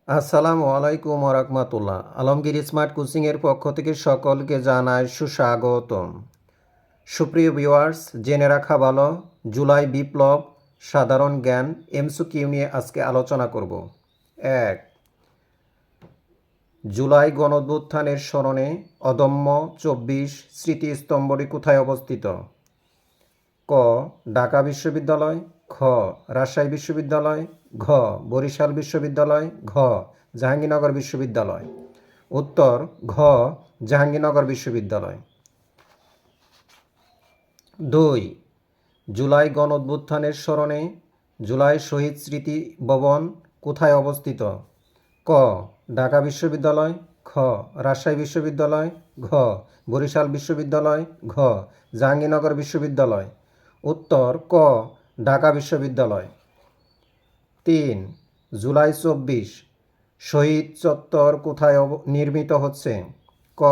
আসসালামু আলাইকুম ওরহমাতুল্লাহ। আলমগীর স্মার্ট কোচিংয়ের পক্ষ থেকে সকলকে জানায় সুস্বাগতম। সুপ্রিয় ভিউয়ার্স, জেনে রাখা ভালো, জুলাই বিপ্লব সাধারণ জ্ঞান এমসিকিউ নিয়ে আজকে আলোচনা করব। 1. জুলাই গণঅভ্যুত্থানের স্মরণে অদম্য 24 স্মৃতিস্তম্ভটি কোথায় অবস্থিত? ক. ঢাকা বিশ্ববিদ্যালয়, খ. রাজশাহী বিশ্ববিদ্যালয়, ঘ. বরিশাল বিশ্ববিদ্যালয়, ঘ. জাহাঙ্গীরনগর বিশ্ববিদ্যালয়। উত্তর ঘ. জাহাঙ্গীরনগর বিশ্ববিদ্যালয়। 2. জুলাই গণঅভ্যুত্থানের স্মরণে জুলাই শহীদ স্মৃতি ভবন কোথায় অবস্থিত? ক. ঢাকা বিশ্ববিদ্যালয়, খ. রাজশাহী বিশ্ববিদ্যালয়, ঘ. বরিশাল বিশ্ববিদ্যালয়, ঘ. জাহাঙ্গীরনগর বিশ্ববিদ্যালয়। উত্তর ক. ঢাকা বিশ্ববিদ্যালয়। 3. জুলাই 24 শহীদ চত্বর কোথায় নির্মিত হচ্ছে? ক.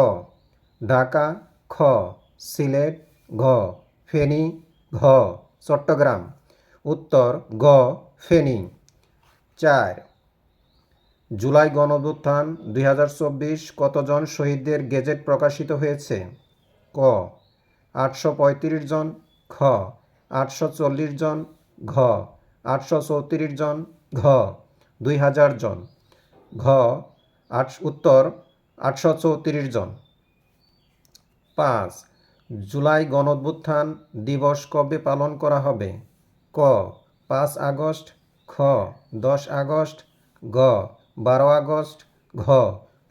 ঢাকা, খ. সিলেট, ঘ. ফেনী, ঘ. চট্টগ্রাম। উত্তর গ. ফেনী। 4. জুলাই গণঅভ্যুত্থান 2024 কতজন শহীদদের গেজেট প্রকাশিত হয়েছে? ক. 835 জন, খ. 840 জন, ঘ. 834 জন, ঘ. 2000 জন, ঘ. উত্তর 834 জন। 5. জুলাই গণঅভ্যুত্থান দিবস কবে পালন করা হবে? ক. 5 আগস্ট, খ. 10 আগস্ট, গ. 12 আগস্ট, ঘ.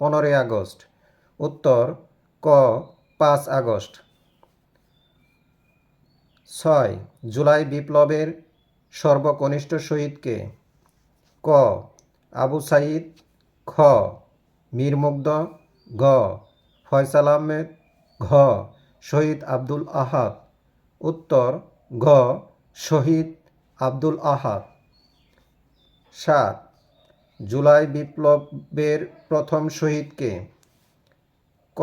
15 আগস্ট। উত্তর ক. 5 আগস্ট। 6. জুলাই বিপ্লবের সর্বকনিষ্ঠ শহীদ কে? ক. আবু সাঈদ, খ. মীর মুগ্ধ, ঘ. ফয়সাল আহমেদ, ঘ. শহীদ আব্দুল আহাদ। উত্তর ঘ. শহীদ আব্দুল আহাদ। 7. জুলাই বিপ্লবের প্রথম শহীদ কে? ক.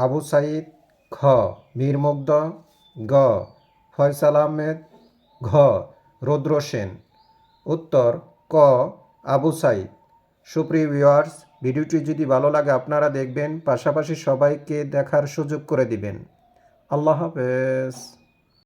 আবু সাঈদ, খ. মীর মুগ্ধ, গ. ফয়সাল আহমেদ, ঘ. রুদ্র সেন। উত্তর ক. আবু সাঈদ। সুপ্রিয় ভিউয়ার্স, ভিডিওটি যদি ভালো লাগে আপনারা দেখবেন, পাশাপাশি সবাইকে দেখার সুযোগ করে দিবেন। আল্লাহ হাফেজ।